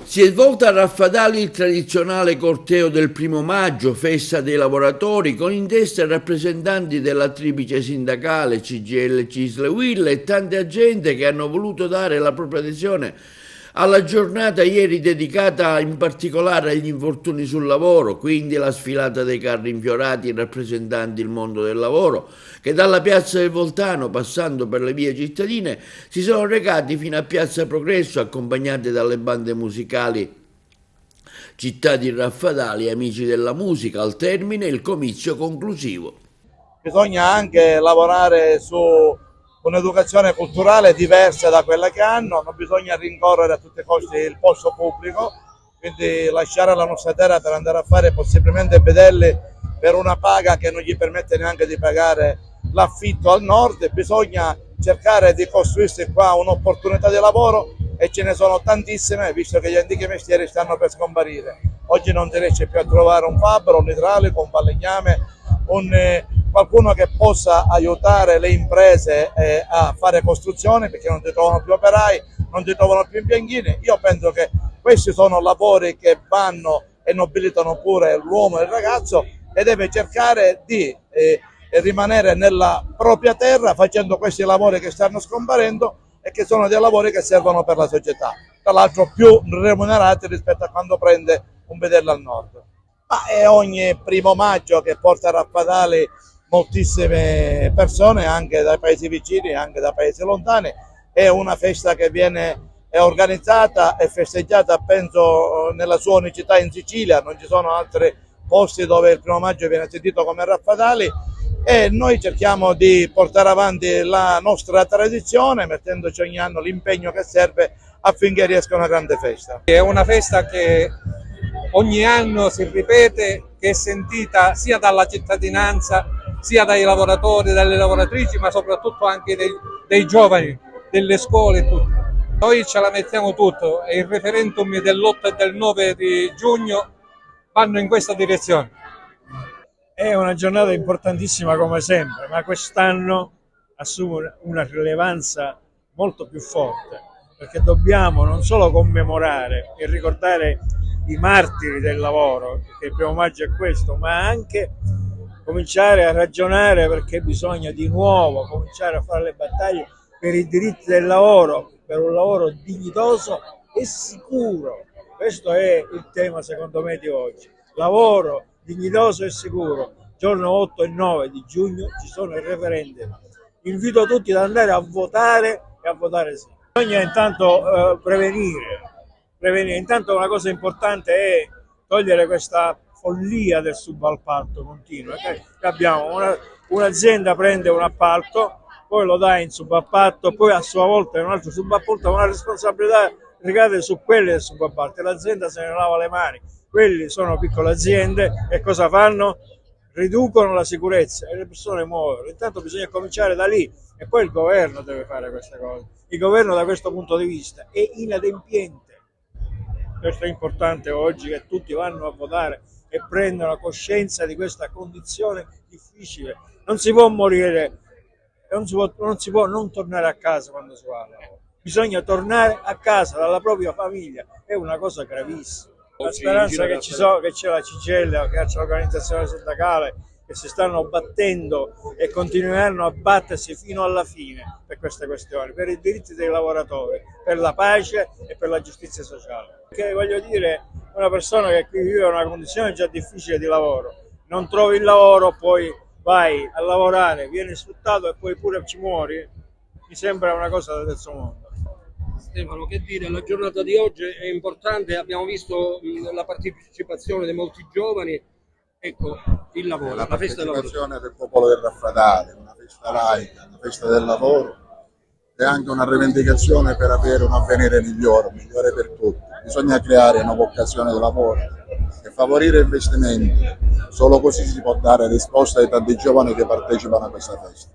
Si è svolta a Raffadali il tradizionale corteo del 1° maggio, festa dei lavoratori, con in testa rappresentanti della triplice sindacale CGIL, CISL, UIL e tanta gente che hanno voluto dare la propria adesione alla giornata ieri dedicata in particolare agli infortuni sul lavoro, quindi la sfilata dei carri infiorati rappresentanti il mondo del lavoro, che dalla piazza del Voltano, passando per le vie cittadine, si sono recati fino a Piazza Progresso, accompagnati dalle bande musicali Città di Raffadali, Amici della Musica, al termine il comizio conclusivo. Bisogna anche lavorare su un'educazione culturale diversa da quella che hanno, non bisogna rincorrere a tutti i costi il posto pubblico, quindi lasciare la nostra terra per andare a fare possibilmente bidelli per una paga che non gli permette neanche di pagare l'affitto al nord. Bisogna cercare di costruirsi qua un'opportunità di lavoro e ce ne sono tantissime, visto che gli antichi mestieri stanno per scomparire. Oggi non si riesce più a trovare un fabbro, un idraulico, un falegname, qualcuno che possa aiutare le imprese a fare costruzioni, perché non si trovano più operai, non si trovano più imbianchini. Io penso che questi sono lavori che vanno e nobilitano pure l'uomo e il ragazzo, e deve cercare di rimanere nella propria terra facendo questi lavori che stanno scomparendo e che sono dei lavori che servono per la società, tra l'altro più remunerati rispetto a quando prende un bidello al nord. Ma è ogni 1° maggio che porta a Raffadali moltissime persone, anche dai paesi vicini, anche da paesi lontani. È una festa che è organizzata e festeggiata, penso, nella sua unicità in Sicilia, non ci sono altri posti dove il 1° maggio viene sentito come Raffadali, e noi cerchiamo di portare avanti la nostra tradizione mettendoci ogni anno l'impegno che serve affinché riesca una grande festa. È una festa che ogni anno si ripete, che è sentita sia dalla cittadinanza, sia dai lavoratori, dalle lavoratrici, ma soprattutto anche dei giovani, delle scuole e tutto. Noi ce la mettiamo tutto e il referendum dell'8 e del 9 di giugno vanno in questa direzione. È una giornata importantissima come sempre, ma quest'anno assume una rilevanza molto più forte, perché dobbiamo non solo commemorare e ricordare i martiri del lavoro, perché il 1° maggio è questo, ma anche cominciare a ragionare, perché bisogna di nuovo cominciare a fare le battaglie per i diritti del lavoro, per un lavoro dignitoso e sicuro. Questo è il tema secondo me di oggi. Lavoro dignitoso e sicuro. Giorno 8 e 9 di giugno ci sono i referendum. Invito tutti ad andare a votare e a votare sì. Bisogna intanto prevenire. Intanto una cosa importante è togliere questa follia del subappalto continuo. Abbiamo un'azienda prende un appalto, poi lo dà in subappalto, poi a sua volta in un altro subappalto, ma la responsabilità ricade su quelli del subappalto e l'azienda se ne lava le mani. Quelli sono piccole aziende e cosa fanno? Riducono la sicurezza e le persone muoiono. Intanto bisogna cominciare da lì e poi il governo deve fare queste cose. Il governo da questo punto di vista è inadempiente. Questo è importante oggi, che tutti vanno a votare e prendono coscienza di questa condizione difficile. Non si può morire, non si può non tornare a casa quando si va al lavoro. Bisogna tornare a casa dalla propria famiglia, è una cosa gravissima. La speranza che c'è la CGIL, che c'è l'organizzazione sindacale, che si stanno battendo e continueranno a battersi fino alla fine per queste questioni, per i diritti dei lavoratori, per la pace e per la giustizia sociale. Perché voglio dire, una persona che qui vive una condizione già difficile di lavoro, non trovi il lavoro, poi vai a lavorare, vieni sfruttato e poi pure ci muori, mi sembra una cosa da terzo mondo. Stefano, che dire, la giornata di oggi è importante, abbiamo visto la partecipazione di molti giovani, ecco, il lavoro, la festa del lavoro. partecipazione del popolo del Raffadali, una festa laica, una festa del lavoro, è anche una rivendicazione per avere un avvenire migliore per tutti. Bisogna creare nuove occasioni di lavoro e favorire investimenti, solo così si può dare risposta ai tanti giovani che partecipano a questa festa.